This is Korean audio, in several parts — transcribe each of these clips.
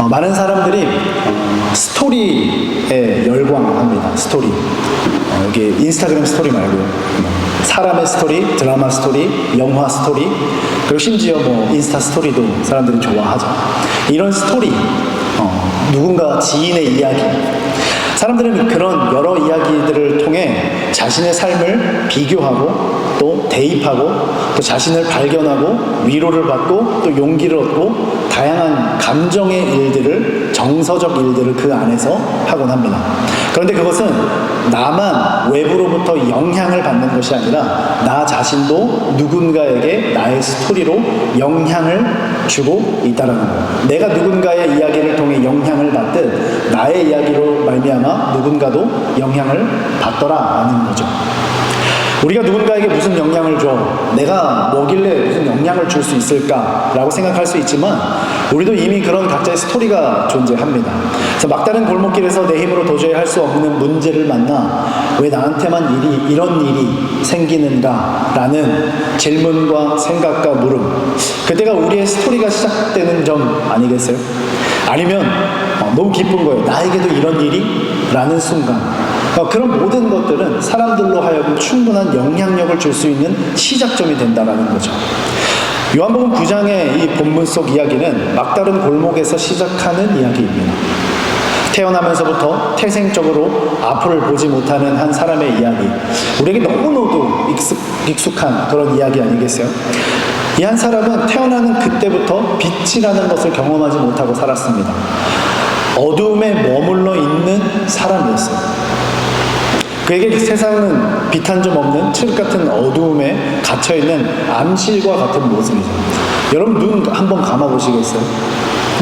많은 사람들이 스토리에 열광합니다. 스토리. 여기 인스타그램 스토리 말고요. 사람의 스토리, 드라마 스토리, 영화 스토리, 그리고 심지어 인스타 스토리도 사람들이 좋아하죠. 이런 스토리, 누군가 지인의 이야기, 사람들은 그런 여러 이야기들을 통해 자신의 삶을 비교하고 또 대입하고 또 자신을 발견하고 위로를 받고 또 용기를 얻고 다양한 감정의 일들을, 정서적 일들을 그 안에서 하곤 합니다. 그런데 그것은 나만 외부로부터 영향을 받는 것이 아니라 나 자신도 누군가에게 나의 스토리로 영향을 주고 있다는 거예요. 내가 누군가의 이야기를 통해 영향을 받듯 나의 이야기로 말미암아 누군가도 영향을 받더라라는 거죠. 우리가 누군가에게 무슨 영향을 줘? 내가 뭐길래 무슨 영향을 줄 수 있을까라고 생각할 수 있지만 우리도 이미 그런 각자의 스토리가 존재합니다. 그래서 막다른 골목길에서 내 힘으로 도저히 할 수 없는 문제를 만나 왜 나한테만 이런 일이 생기는가? 라는 질문과 생각과 물음, 그때가 우리의 스토리가 시작되는 점 아니겠어요? 아니면 너무 기쁜 거예요. 나에게도 이런 일이? 라는 순간, 그런 모든 것들은 사람들로 하여금 충분한 영향력을 줄 수 있는 시작점이 된다는 거죠. 요한복음 9장의 이 본문 속 이야기는 막다른 골목에서 시작하는 이야기입니다. 태어나면서부터 태생적으로 앞을 보지 못하는 한 사람의 이야기, 우리에게 너무나도 익숙한 그런 이야기 아니겠어요? 이 한 사람은 태어나는 그때부터 빛이라는 것을 경험하지 못하고 살았습니다. 어두움에 머물러 있는 사람이었어요. 그에게 세상은 빛 한 점 없는 칠흑 같은 어두움에 갇혀있는 암실과 같은 모습이죠. 여러분 눈 한번 감아보시겠어요?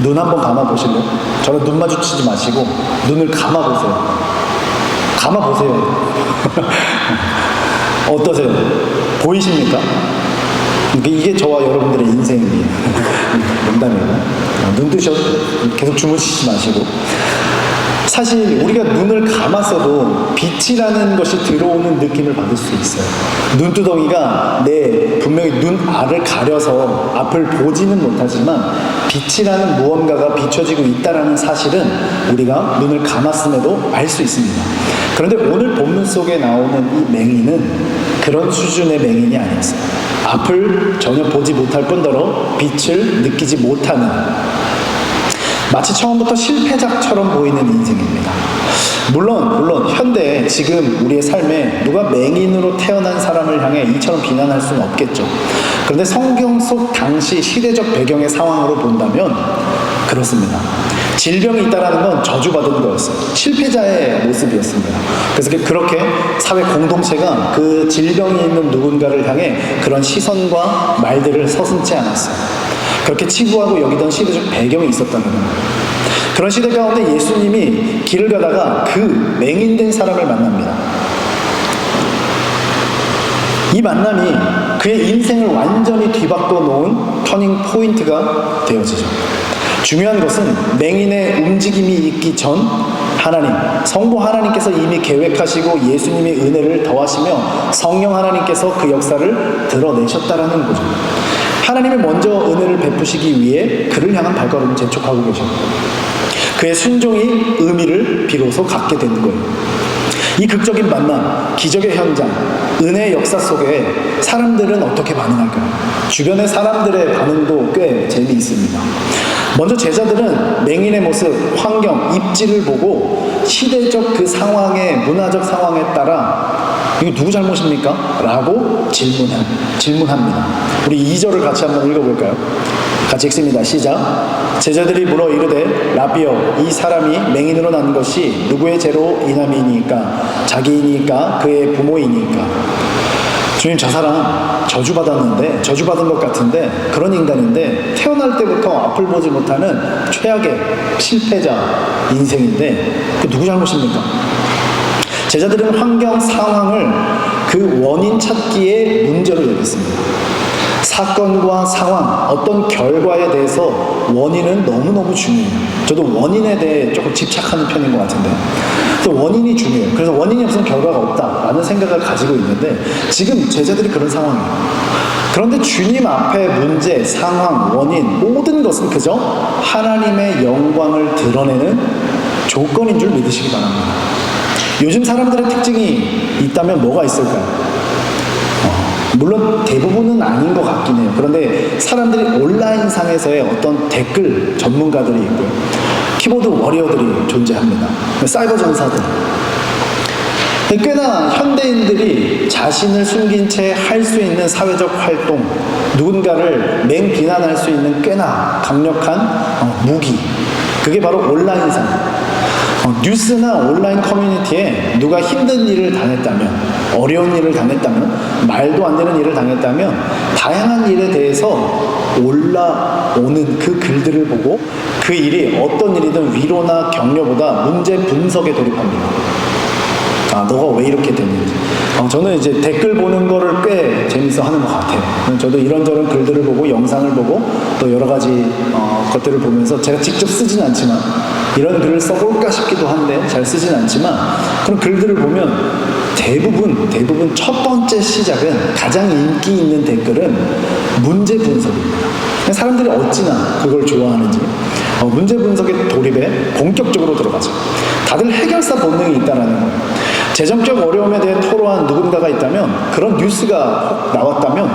눈 한번 감아보실래요? 저랑 눈 마주치지 마시고 눈을 감아보세요. 감아보세요. 어떠세요? 보이십니까? 이게 저와 여러분들의 인생이에요. 농담이에요. 눈 뜨셔 계속 주무시지 마시고, 사실 우리가 눈을 감았어도 빛이라는 것이 들어오는 느낌을 받을 수 있어요. 눈두덩이가 분명히 눈 알을 가려서 앞을 보지는 못하지만 빛이라는 무언가가 비춰지고 있다는 사실은 우리가 눈을 감았음에도 알 수 있습니다. 그런데 오늘 본문 속에 나오는 이 맹인은 그런 수준의 맹인이 아니었어요. 앞을 전혀 보지 못할 뿐더러 빛을 느끼지 못하는, 마치 처음부터 실패작처럼 보이는 인생입니다. 물론 현대 지금 우리의 삶에 누가 맹인으로 태어난 사람을 향해 이처럼 비난할 수는 없겠죠. 그런데 성경 속 당시 시대적 배경의 상황으로 본다면 그렇습니다. 질병이 있다는 건 저주받은 거였어요. 실패자의 모습이었습니다. 그래서 그렇게 사회 공동체가 그 질병이 있는 누군가를 향해 그런 시선과 말들을 서슴지 않았어요. 그렇게 치부하고 여기던 시대적 배경이 있었다는 거예요. 그런 시대 가운데 예수님이 길을 가다가 그 맹인된 사람을 만납니다. 이 만남이 그의 인생을 완전히 뒤바꿔 놓은 터닝 포인트가 되어지죠. 중요한 것은 맹인의 움직임이 있기 전 성부 하나님께서 이미 계획하시고 예수님의 은혜를 더하시며 성령 하나님께서 그 역사를 드러내셨다라는 거죠. 하나님이 먼저 은혜를 베푸시기 위해 그를 향한 발걸음을 재촉하고 계십니다. 그의 순종이 의미를 비로소 갖게 되는 거예요. 이 극적인 만남, 기적의 현장, 은혜의 역사 속에 사람들은 어떻게 반응할까요? 주변의 사람들의 반응도 꽤 재미있습니다. 먼저 제자들은 맹인의 모습, 환경, 입지를 보고 시대적 그 상황에, 문화적 상황에 따라 이거 누구 잘못입니까? 라고 질문합니다. 우리 2절을 같이 한번 읽어볼까요? 같이 읽습니다. 시작. 제자들이 물어 이르되 라비여, 이 사람이 맹인으로 난 것이 누구의 죄로 인함이니까? 자기이니까? 그의 부모이니까? 주님, 저 사람 저주받은 것 같은데, 그런 인간인데 태어날 때부터 앞을 보지 못하는 최악의 실패자 인생인데 그 누구 잘못입니까? 제자들은 환경 상황을 그 원인 찾기에 문제로 여겼습니다. 사건과 상황, 어떤 결과에 대해서 원인은 너무너무 중요해요. 저도 원인에 대해 조금 집착하는 편인 것 같은데, 그래서 원인이 중요해요. 그래서 원인이 없으면 결과가 없다라는 생각을 가지고 있는데, 지금 제자들이 그런 상황이에요. 그런데 주님 앞에 문제, 상황, 원인, 모든 것은 그저 하나님의 영광을 드러내는 조건인 줄 믿으시기 바랍니다. 요즘 사람들의 특징이 있다면 뭐가 있을까요? 물론 대부분은 아닌 것 같긴 해요. 그런데 사람들이 온라인상에서의 어떤 댓글 전문가들이 있고요. 키보드 워리어들이 존재합니다. 사이버 전사들. 꽤나 현대인들이 자신을 숨긴 채 할 수 있는 사회적 활동, 누군가를 맹비난할 수 있는 꽤나 강력한 무기. 그게 바로 온라인상. 뉴스나 온라인 커뮤니티에 누가 힘든 일을 당했다면, 어려운 일을 당했다면, 말도 안 되는 일을 당했다면 다양한 일에 대해서 올라오는 그 글들을 보고 그 일이 어떤 일이든 위로나 격려보다 문제 분석에 돌입합니다. 너가 왜 이렇게 됐는지. 저는 이제 댓글 보는 거를 꽤 재밌어 하는 것 같아요. 저도 이런저런 글들을 보고 영상을 보고 또 여러 가지 것들을 보면서 제가 직접 쓰진 않지만 이런 글을 써볼까 싶기도 한데 잘 쓰진 않지만 그런 글들을 보면 대부분 첫 번째 시작은 가장 인기 있는 댓글은 문제 분석입니다. 사람들이 어찌나 그걸 좋아하는지 문제 분석의 돌입에 본격적으로 들어가죠. 다들 해결사 본능이 있다는 거예요. 재정적 어려움에 대해 토로한 누군가가 있다면, 그런 뉴스가 나왔다면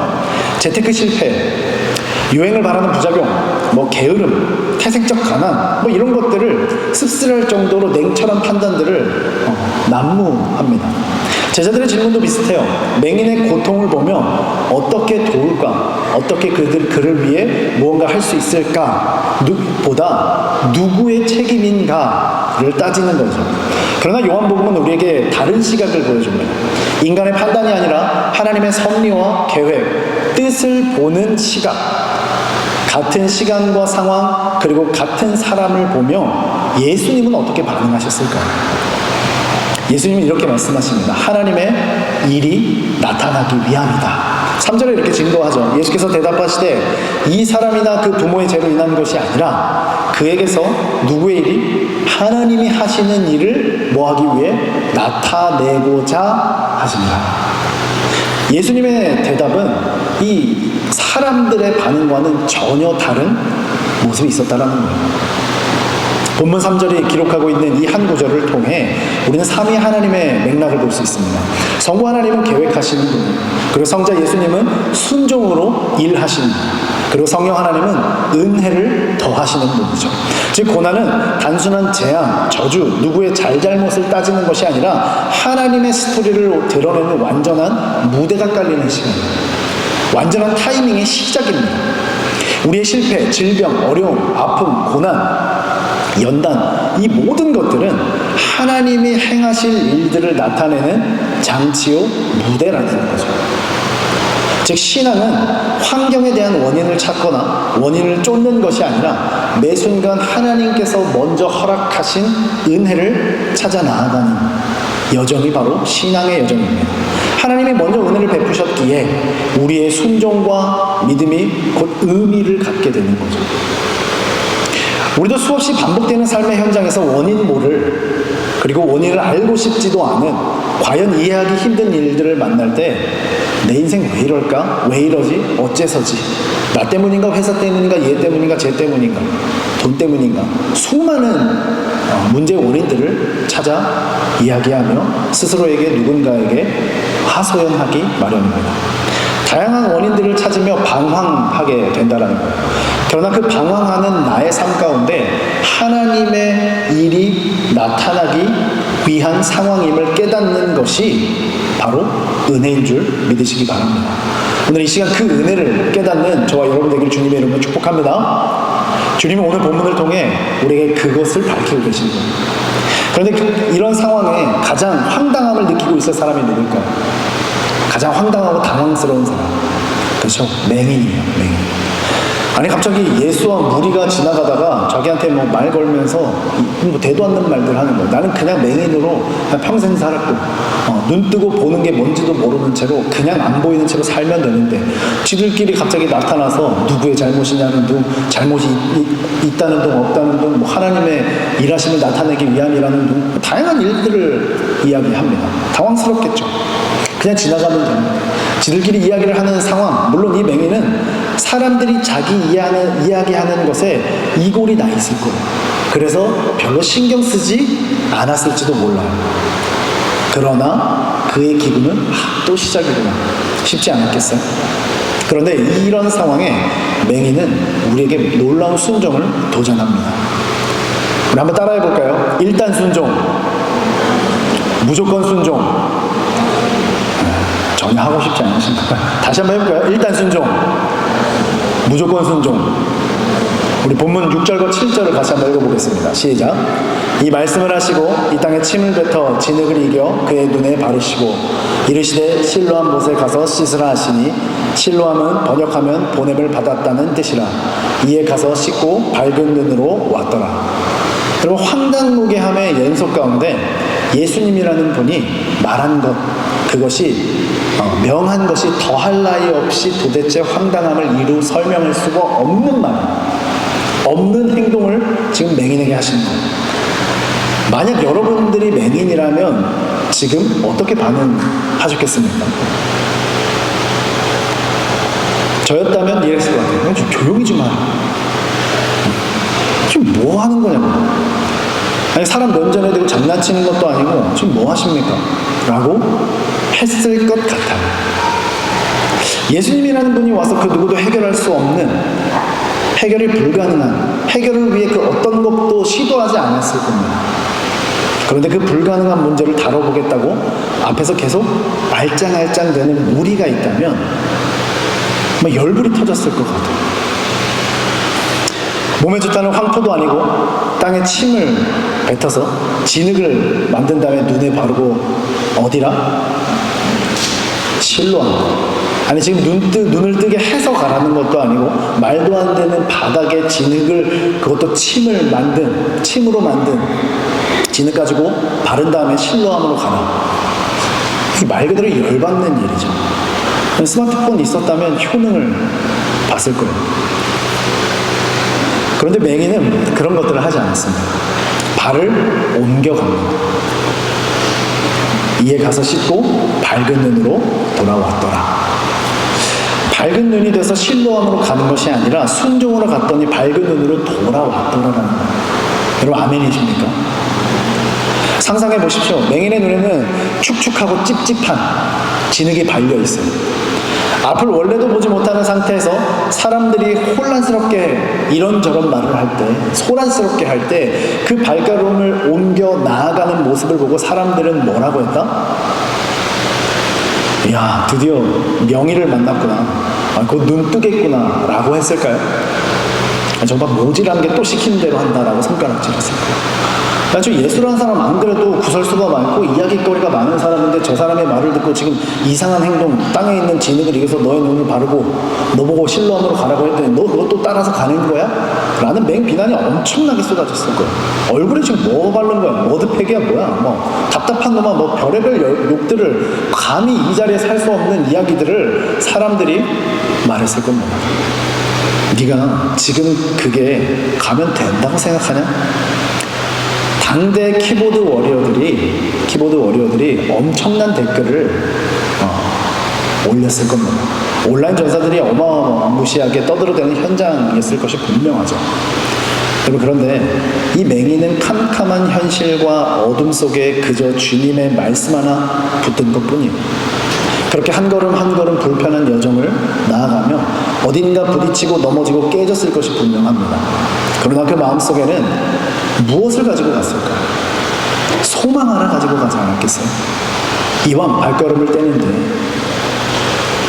재테크 실패, 유행을 바라는 부작용, 게으름, 태생적 가난 이런 것들을 씁쓸할 정도로 냉철한 판단들을 난무합니다. 제자들의 질문도 비슷해요. 맹인의 고통을 보며 어떻게 도울까? 어떻게 그를 위해 무언가 할 수 있을까? 보다 누구의 책임인가를 따지는 거죠. 그러나 요한복음은 우리에게 다른 시각을 보여줍니다. 인간의 판단이 아니라 하나님의 섭리와 계획, 뜻을 보는 시각. 같은 시간과 상황, 그리고 같은 사람을 보며 예수님은 어떻게 반응하셨을까요? 예수님은 이렇게 말씀하십니다. 하나님의 일이 나타나기 위함이다. 3절에 이렇게 증거하죠. 예수께서 대답하시되 이 사람이나 그 부모의 죄로 인한 것이 아니라 그에게서 누구의 일이 하나님이 하시는 일을 뭐하기 위해 나타내고자 하십니다. 예수님의 대답은 이 사람들의 반응과는 전혀 다른 모습이 있었다는 거예요. 본문 3절이 기록하고 있는 이 한 구절을 통해 우리는 삼위 하나님의 맥락을 볼 수 있습니다. 성부 하나님은 계획하시는 분, 그리고 성자 예수님은 순종으로 일하시는 분, 그리고 성령 하나님은 은혜를 더하시는 분이죠. 즉 고난은 단순한 재앙, 저주, 누구의 잘잘못을 따지는 것이 아니라 하나님의 스토리를 드러내는 완전한 무대가 깔리는 시간입니다. 완전한 타이밍의 시작입니다. 우리의 실패, 질병, 어려움, 아픔, 고난, 연단, 이 모든 것들은 하나님이 행하실 일들을 나타내는 장치요 무대라는 거죠. 즉 신앙은 환경에 대한 원인을 찾거나 원인을 쫓는 것이 아니라 매 순간 하나님께서 먼저 허락하신 은혜를 찾아 나아가는 여정이 바로 신앙의 여정입니다. 하나님이 먼저 은혜를 베푸셨기에 우리의 순종과 믿음이 곧 의미를 갖게 되는 거죠. 우리도 수없이 반복되는 삶의 현장에서 원인 모를, 그리고 원인을 알고 싶지도 않은, 과연 이해하기 힘든 일들을 만날 때 내 인생 왜 이럴까? 왜 이러지? 어째서지? 나 때문인가? 회사 때문인가? 얘 때문인가? 쟤 때문인가? 돈 때문인가? 수많은 문제의 원인들을 찾아 이야기하며 스스로에게 누군가에게 하소연하기 마련입니다. 다양한 원인들을 찾으며 방황하게 된다는 거예요. 그러나 그 방황하는 나의 삶 가운데 하나님의 일이 나타나기 위한 상황임을 깨닫는 것이 바로 은혜인 줄 믿으시기 바랍니다. 오늘 이 시간 그 은혜를 깨닫는 저와 여러분 되길 주님의 이름으로 축복합니다. 주님은 오늘 본문을 통해 우리에게 그것을 밝히고 계신 거예요. 그런데 이런 상황에 가장 황당함을 느끼고 있을 사람이 누굴까요? 가장 황당하고 당황스러운 사람. 그렇죠. 맹인이에요. 맹인. 아니 갑자기 예수와 무리가 지나가다가 자기한테 뭐 말 걸면서 뭐 대도 않는 말들 하는 거예요. 나는 그냥 맹인으로 그냥 평생 살았고 눈 뜨고 보는 게 뭔지도 모르는 채로 그냥 안 보이는 채로 살면 되는데 지들끼리 갑자기 나타나서 누구의 잘못이냐는 둥, 잘못이 있다는 둥 없다는 둥, 뭐 하나님의 일하심을 나타내기 위함이라는 둥, 다양한 일들을 이야기합니다. 당황스럽겠죠. 그냥 지나가면 됩니다. 지들끼리 이야기를 하는 상황, 물론 이 맹인은 사람들이 자기 이야기하는 것에 이골이 나 있을 거예요. 그래서 별로 신경 쓰지 않았을지도 몰라요. 그러나 그의 기분은 또 시작이구나 싶지 않았겠어요? 그런데 이런 상황에 맹인은 우리에게 놀라운 순종을 도전합니다. 우리 한번 따라해 볼까요? 일단 순종, 무조건 순종. 전혀 하고 싶지 않으신가요? 다시 한번 해볼까요? 일단 순종, 무조건 순종. 우리 본문 6절과 7절을 같이 한번 읽어보겠습니다. 시작. 이 말씀을 하시고 이 땅에 침을 뱉어 진흙을 이겨 그의 눈에 바르시고 이르시되 실로암 못에 가서 씻으라 하시니 실로암은 번역하면 보냄을 받았다는 뜻이라. 이에 가서 씻고 밝은 눈으로 왔더라. 여러분, 황당무계함의 연속 가운데 예수님이라는 분이 말한 것, 그것이 명한 것이 더할 나위 없이 도대체 황당함을 이루 설명할 수가 없는 말, 없는 행동을 지금 맹인에게 하시는 거예요. 만약 여러분들이 맹인이라면 지금 어떻게 반응하셨겠습니까? 저였다면 이랬을 것 같아요. 좀 조용히 좀 하라. 지금 뭐 하는 거냐고. 아니, 사람 면전에 대고 장난치는 것도 아니고 지금 뭐 하십니까? 라고 했을 것 같아요. 예수님이라는 분이 와서 그 누구도 해결할 수 없는, 해결이 불가능한, 해결을 위해 그 어떤 것도 시도하지 않았을 겁니다. 그런데 그 불가능한 문제를 다뤄보겠다고 앞에서 계속 알짱알짱대는 무리가 있다면 막 열불이 터졌을 것 같아요. 몸에 좋다는 황토도 아니고 땅에 침을 뱉어서 진흙을 만든 다음에 눈에 바르고 어디라? 실로암. 아니 지금 눈을 뜨게 해서 가라는 것도 아니고 말도 안 되는 바닥에 진흙을, 그것도 침으로 만든 진흙 가지고 바른 다음에 실로암으로 가라. 이게 말 그대로 열받는 일이죠. 스마트폰 있었다면 효능을 봤을 거예요. 그런데 맹인은 그런 것들을 하지 않았습니다. 발을 옮겨갑니다. 이에 가서 씻고 밝은 눈으로 돌아왔더라. 밝은 눈이 돼서 실로암으로 가는 것이 아니라 순종으로 갔더니 밝은 눈으로 돌아왔더라라는 거예요. 여러분 아멘이십니까? 상상해 보십시오. 맹인의 눈에는 축축하고 찝찝한 진흙이 발려 있어요. 앞을 원래도 보지 못하는 상태에서 사람들이 혼란스럽게 이런저런 말을 할 때, 소란스럽게 할 때 그 발걸음을 옮겨 나아가는 모습을 보고 사람들은 뭐라고 했다? 야, 드디어 명의를 만났구나. 곧 눈 뜨겠구나 라고 했을까요? 정말 모질한 게 또 시키는 대로 한다라고 손가락질했을까요? 저 예수라는 사람 안 그래도 구설수가 많고 이야기거리가 많은 사람인데 저 사람의 말을 듣고 지금 이상한 행동, 땅에 있는 진흙을 이겨서 너의 눈을 바르고 너보고 실로암으로 가라고 했더니 너 그것도 따라서 가는 거야? 라는 맹비난이 엄청나게 쏟아졌을 거예요. 얼굴에 지금 뭐 바른 거야? 머드팩이야 뭐야? 뭐 답답한 놈아 뭐 별의별 욕들을, 감히 이 자리에 살 수 없는 이야기들을 사람들이 말했을 겁니다. 네가 지금 그게 가면 된다고 생각하냐? 당대 키보드 워리어들이 엄청난 댓글을 올렸을 겁니다. 온라인 전사들이 어마무시하게 떠들어대는 현장이었을 것이 분명하죠. 그런데 이 맹인은 캄캄한 현실과 어둠 속에 그저 주님의 말씀 하나 붙든 것뿐이에요. 그렇게 한 걸음 한 걸음 불편한 여정을 나아가며 어딘가 부딪히고 넘어지고 깨졌을 것이 분명합니다. 그러나 그 마음속에는 무엇을 가지고 갔을까? 소망 하나 가지고 가지 않았겠어요? 이왕 발걸음을 떼는데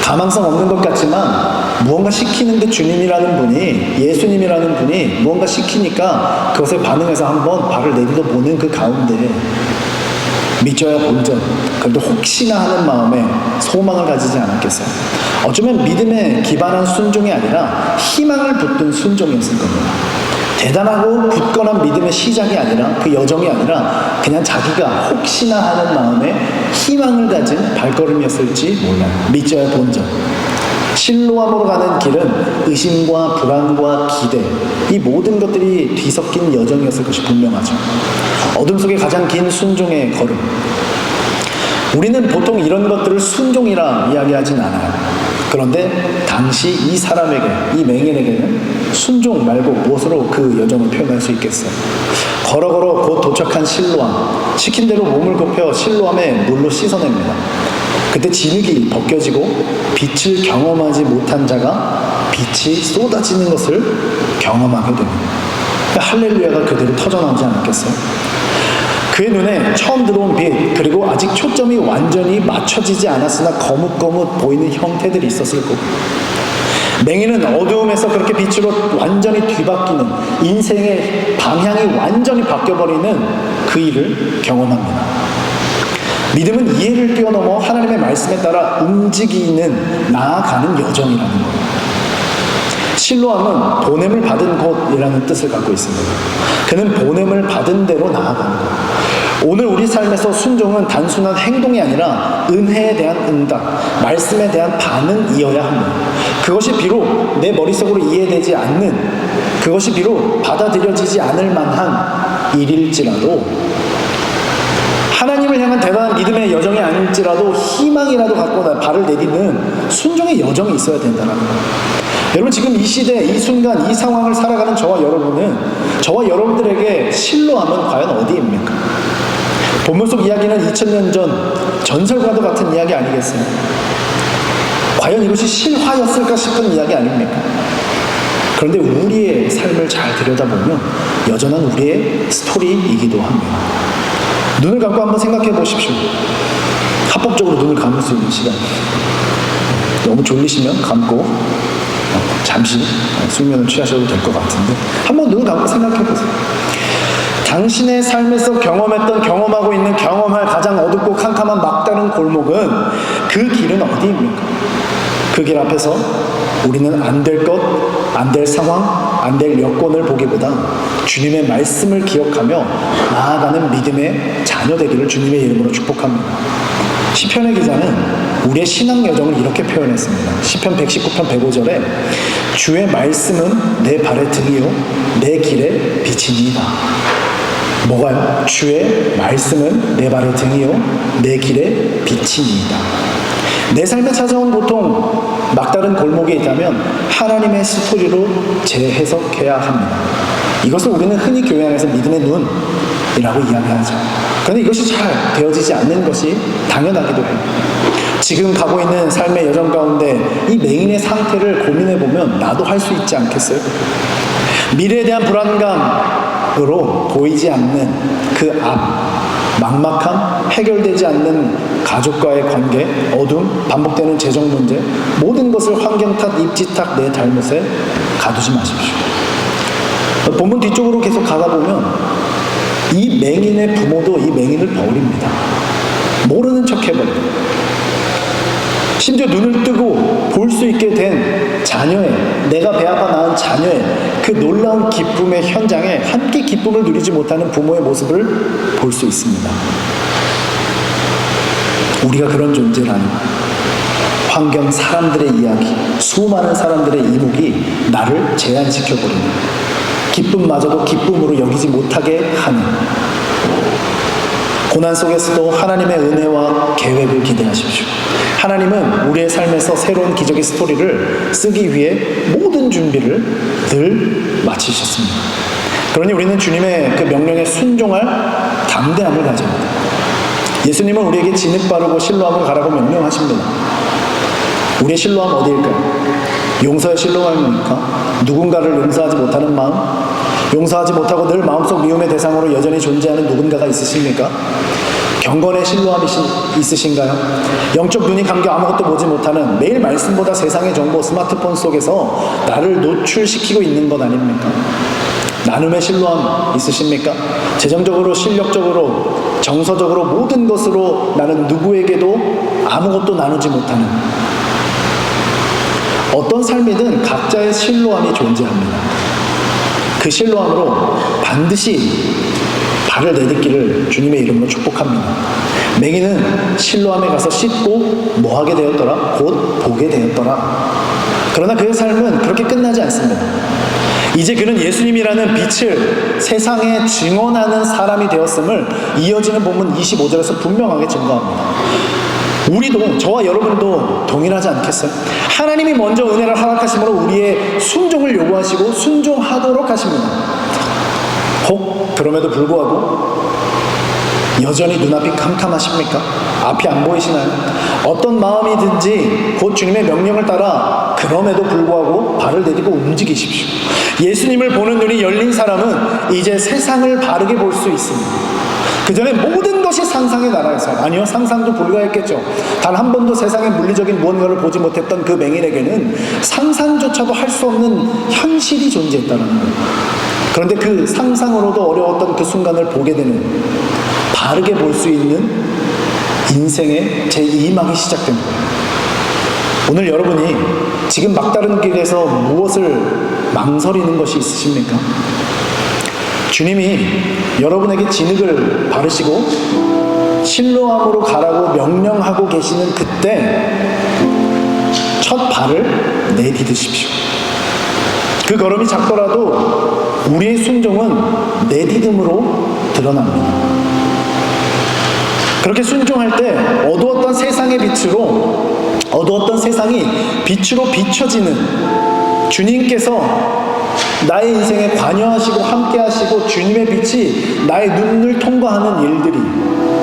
가망성 없는 것 같지만 무언가 시키는데 주님이라는 분이, 예수님이라는 분이 무언가 시키니까 그것에 반응해서 한번 발을 내딛어 보는 그 가운데 믿져야 본전, 그래도 혹시나 하는 마음에 소망을 가지지 않았겠어요? 어쩌면 믿음에 기반한 순종이 아니라 희망을 붙든 순종이었을 겁니다. 대단하고 굳건한 믿음의 시작이 아니라, 그 여정이 아니라 그냥 자기가 혹시나 하는 마음에 희망을 가진 발걸음이었을지 몰라요. 믿져야 본전. 실로암으로 가는 길은 의심과 불안과 기대, 이 모든 것들이 뒤섞인 여정이었을 것이 분명하죠. 어둠 속에 가장 긴 순종의 걸음. 우리는 보통 이런 것들을 순종이라 이야기하진 않아요. 그런데 당시 이 사람에게, 이 맹인에게는 순종 말고 무엇으로 그 여정을 표현할 수 있겠어요? 걸어 곧 도착한 실로암. 시킨 대로 몸을 굽혀 실로암에 물로 씻어냅니다. 그때 진흙이 벗겨지고 빛을 경험하지 못한 자가 빛이 쏟아지는 것을 경험하게 됩니다. 할렐루야가 그대로 터져나오지 않았겠어요? 그의 눈에 처음 들어온 빛, 그리고 아직 초점이 완전히 맞춰지지 않았으나 거뭇거뭇 보이는 형태들이 있었을 거고, 맹인은 어두움에서 그렇게 빛으로 완전히 뒤바뀌는, 인생의 방향이 완전히 바뀌어버리는 그 일을 경험합니다. 믿음은 이해를 뛰어넘어 하나님의 말씀에 따라 움직이는, 나아가는 여정이라는 거예요. 실로암은 보냄을 받은 곳이라는 뜻을 갖고 있습니다. 그는 보냄을 받은 대로 나아가는 거예요. 오늘 우리 삶에서 순종은 단순한 행동이 아니라 은혜에 대한 응답, 말씀에 대한 반응이어야 합니다. 그것이 비록 내 머릿속으로 이해되지 않는, 그것이 비록 받아들여지지 않을 만한 일일지라도, 하나님을 향한 대단한 믿음의 여정이 아닐지라도 희망이라도 갖고 발을 내딛는 순종의 여정이 있어야 된다는 거예요. 여러분, 지금 이 시대, 이 순간, 이 상황을 살아가는 저와 여러분은, 저와 여러분들에게 실로암은 과연 어디입니까? 본문 속 이야기는 2000년 전 전설과도 같은 이야기 아니겠어요? 과연 이것이 실화였을까 싶은 이야기 아닙니까? 그런데 우리의 삶을 잘 들여다보면 여전한 우리의 스토리이기도 합니다. 눈을 감고 한번 생각해 보십시오. 합법적으로 눈을 감을 수 있는 시간. 너무 졸리시면 감고 잠시 숙면을 취하셔도 될 것 같은데, 한번 눈을 감고 생각해 보세요. 당신의 삶에서 경험하고 있는, 경험할 가장 어둡고 캄캄한 막다른 골목은, 그 길은 어디입니까? 그 길 앞에서 우리는 안 될 것, 안 될 상황, 안 될 여건을 보기보다 주님의 말씀을 기억하며 나아가는 믿음의 자녀 되기를 주님의 이름으로 축복합니다. 시편의 기자는 우리의 신앙 여정을 이렇게 표현했습니다. 시편 119편 105절에 주의 말씀은 내 발의 등이요 내 길의 빛이니이다. 뭐가요? 주의 말씀은 내 발의 등이요 내 길의 빛이니이다. 내 삶에 찾아온 고통, 막다른 골목에 있다면 하나님의 스토리로 재해석해야 합니다. 이것을 우리는 흔히 교회 안에서 믿음의 눈이라고 이야기하죠. 그런데 이것이 잘 되어지지 않는 것이 당연하기도 해요. 지금 가고 있는 삶의 여정 가운데 이 맹인의 상태를 고민해보면 나도 할 수 있지 않겠어요? 미래에 대한 불안감으로 보이지 않는 그 막막함, 해결되지 않는 가족과의 관계, 어둠, 반복되는 재정 문제, 모든 것을 환경 탓, 입지 탓, 내 잘못에 가두지 마십시오. 본문 뒤쪽으로 계속 가다 보면 이 맹인의 부모도 이 맹인을 버립니다. 모르는 척 해버려요. 심지어 눈을 뜨고 볼 수 있게 된 자녀의, 내가 배 아파 낳은 자녀의 그 놀라운 기쁨의 현장에 함께 기쁨을 누리지 못하는 부모의 모습을 볼 수 있습니다. 우리가 그런 존재라니, 환경, 사람들의 이야기, 수많은 사람들의 이목이 나를 제한시켜버리는, 기쁨마저도 기쁨으로 여기지 못하게 하는, 고난 속에서도 하나님의 은혜와 계획을 기대하십시오. 하나님은 우리의 삶에서 새로운 기적의 스토리를 쓰기 위해 모든 준비를 늘 마치셨습니다. 그러니 우리는 주님의 그 명령에 순종할 담대함을 가져야 합니다. 예수님은 우리에게 진흙 바르고 실로암을 가라고 명령하십니다. 우리의 실로암 어디일까요? 용서의 실로암입니까? 누군가를 용서하지 못하는 마음? 용서하지 못하고 늘 마음속 미움의 대상으로 여전히 존재하는 누군가가 있으십니까? 경건의 실로암이 있으신가요? 영적 눈이 감겨 아무것도 보지 못하는, 매일 말씀보다 세상의 정보, 스마트폰 속에서 나를 노출시키고 있는 것 아닙니까? 나눔의 신뢰함 있으십니까? 재정적으로, 실력적으로, 정서적으로 모든 것으로 나는 누구에게도 아무것도 나누지 못하는 어떤 삶이든 각자의 신뢰함이 존재합니다. 그 신뢰함으로 반드시 발을 내딛기를 주님의 이름으로 축복합니다. 맹인은 실로암에 가서 씻고 뭐하게 되었더라? 곧 보게 되었더라. 그러나 그의 삶은 그렇게 끝나지 않습니다. 이제 그는 예수님이라는 빛을 세상에 증언하는 사람이 되었음을 이어지는 본문 25절에서 분명하게 증거합니다. 우리도, 저와 여러분도 동일하지 않겠어요? 하나님이 먼저 은혜를 허락하심으로 우리의 순종을 요구하시고 순종하도록 하십니다. 혹 그럼에도 불구하고 여전히 눈앞이 캄캄하십니까? 앞이 안 보이시나요? 어떤 마음이든지 곧 주님의 명령을 따라 그럼에도 불구하고 발을 내딛고 움직이십시오. 예수님을 보는 눈이 열린 사람은 이제 세상을 바르게 볼 수 있습니다. 그 전에 모든 것이 상상의 나라에서, 아니요, 상상도 불가했겠죠. 단 한 번도 세상의 물리적인 무언가를 보지 못했던 그 맹인에게는 상상조차도 할 수 없는 현실이 존재했다는 거예요. 그런데 그 상상으로도 어려웠던 그 순간을 보게 되는, 바르게 볼 수 있는 인생의 제2막이 시작된 거예요. 오늘 여러분이 지금 막다른 길에서 무엇을 망설이는 것이 있으십니까? 주님이 여러분에게 진흙을 바르시고 실로암으로 가라고 명령하고 계시는 그때 첫 발을 내디디십시오. 그 걸음이 작더라도 우리의 순종은 내디딤으로 드러납니다. 그렇게 순종할 때 어두웠던 세상의 빛으로, 어두웠던 세상이 빛으로 비춰지는 주님께서 나의 인생에 관여하시고 함께하시고 주님의 빛이 나의 눈을 통과하는 일들이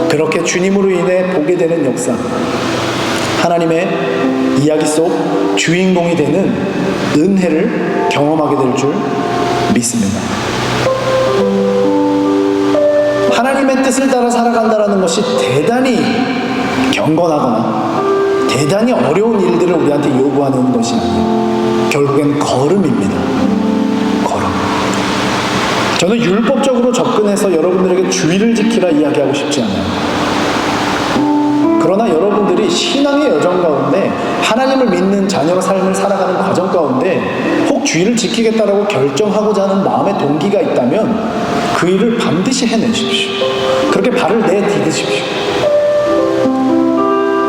그렇게 주님으로 인해 보게 되는 역사, 하나님의 이야기 속 주인공이 되는 은혜를 경험하게 될 줄 믿습니다. 하나님의 뜻을 따라 살아간다는 것이 대단히 경건하거나 대단히 어려운 일들을 우리한테 요구하는 것이 아니에요. 결국엔 걸음입니다. 걸음. 저는 율법적으로 접근해서 여러분들에게 주의를 지키라 이야기하고 싶지 않아요. 그러나 여러분들이 신앙의 여정 가운데 하나님을 믿는 자녀의 삶을 살아가는 과정 가운데 혹 주의를 지키겠다라고 결정하고자 하는 마음의 동기가 있다면 그 일을 반드시 해내십시오. 그렇게 발을 내디디십시오.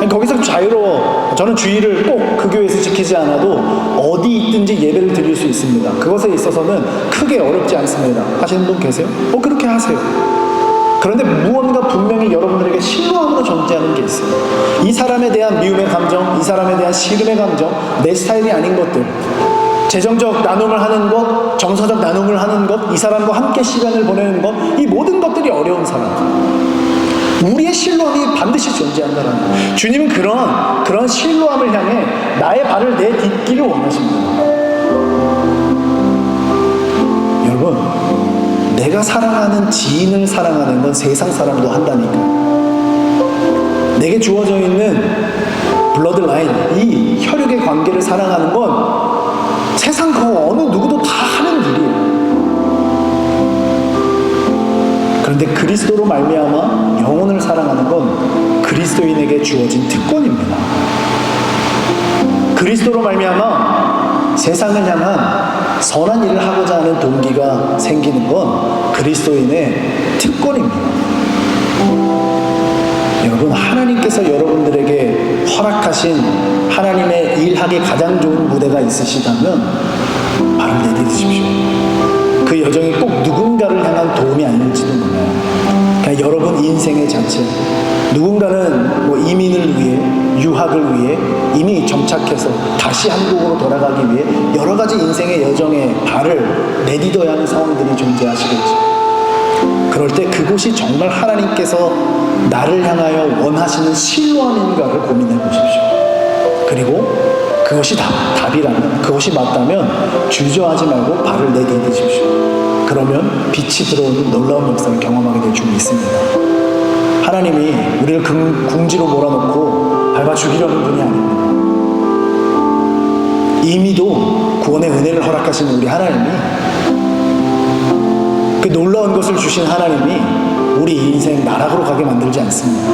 거기서 자유로워. 저는 주의를 꼭 그 교회에서 지키지 않아도 어디 있든지 예배를 드릴 수 있습니다. 그것에 있어서는 크게 어렵지 않습니다. 하시는 분 계세요? 그렇게 하세요. 그런데 무언가 분명히 여러분들에게 실로함으로 존재하는 게 있어요. 이 사람에 대한 미움의 감정, 이 사람에 대한 싫음의 감정, 내 스타일이 아닌 것들, 재정적 나눔을 하는 것, 정서적 나눔을 하는 것, 이 사람과 함께 시간을 보내는 것, 이 모든 것들이 어려운 사람. 우리의 실로함이 반드시 존재한다는 거예요. 주님은 그런 실로함을 향해 나의 발을 내딛기를 원하십니다. 여러분, 내가 사랑하는 지인을 사랑하는 건 세상 사람도 한다니까. 내게 주어져 있는 블러드라인, 이 혈육의 관계를 사랑하는 건 세상 그 어느 누구도 다 하는 일이에요. 그런데 그리스도로 말미암아 영혼을 사랑하는 건 그리스도인에게 주어진 특권입니다. 그리스도로 말미암아 세상을 향한 선한 일을 하고자 하는 동기가 생기는 건 그리스도인의 특권입니다. 여러분, 하나님께서 여러분들에게 허락하신 하나님의 일하기 가장 좋은 무대가 있으시다면 발을 내디디십시오. 그 여정이 꼭 누군가를 향한 도움이 아닐지도 몰라요. 그냥 여러분 인생의 자체, 누군가는 이민을 위해, 유학을 위해 이미 정착해서 다시 한국으로 돌아가기 위해 여러 가지 인생의 여정에 발을 내딛어야 하는 상황들이 존재하시겠죠. 그럴 때 그곳이 정말 하나님께서 나를 향하여 원하시는 실로함인가를 고민해 보십시오. 그리고 그것이 답이라면, 그것이 맞다면 주저하지 말고 발을 내디디십시오. 그러면 빛이 들어오는 놀라운 역사를 경험하게 될 줄 믿습니다. 하나님이 우리를 궁지로 몰아넣고 밟아 죽이려는 분이 아닙니다. 이미도 구원의 은혜를 허락하시는 우리 하나님이 그 놀라운 것을 주신 하나님이 우리 인생 나락으로 가게 만들지 않습니다.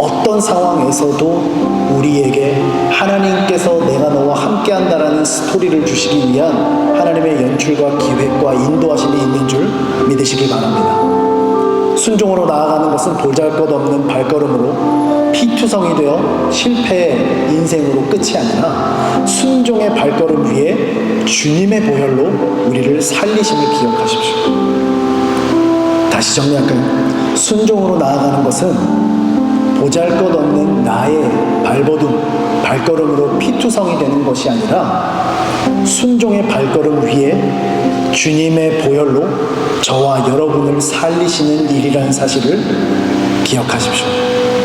어떤 상황에서도 우리에게 하나님께서 내가 너와 함께 한다라는 스토리를 주시기 위한 하나님의 연출과 기획과 인도하심이 있는 줄 믿으시기 바랍니다. 순종으로 나아가는 것은 보잘것없는 발걸음으로 피투성이 되어 실패의 인생으로 끝이 아니라 순종의 발걸음 위에 주님의 보혈로 우리를 살리심을 기억하십시오. 다시 정리할까요? 순종으로 나아가는 것은 보잘것없는 나의 발걸음으로 피투성이 되는 것이 아니라 순종의 발걸음 위에 주님의 보혈로 저와 여러분을 살리시는 일이라는 사실을 기억하십시오.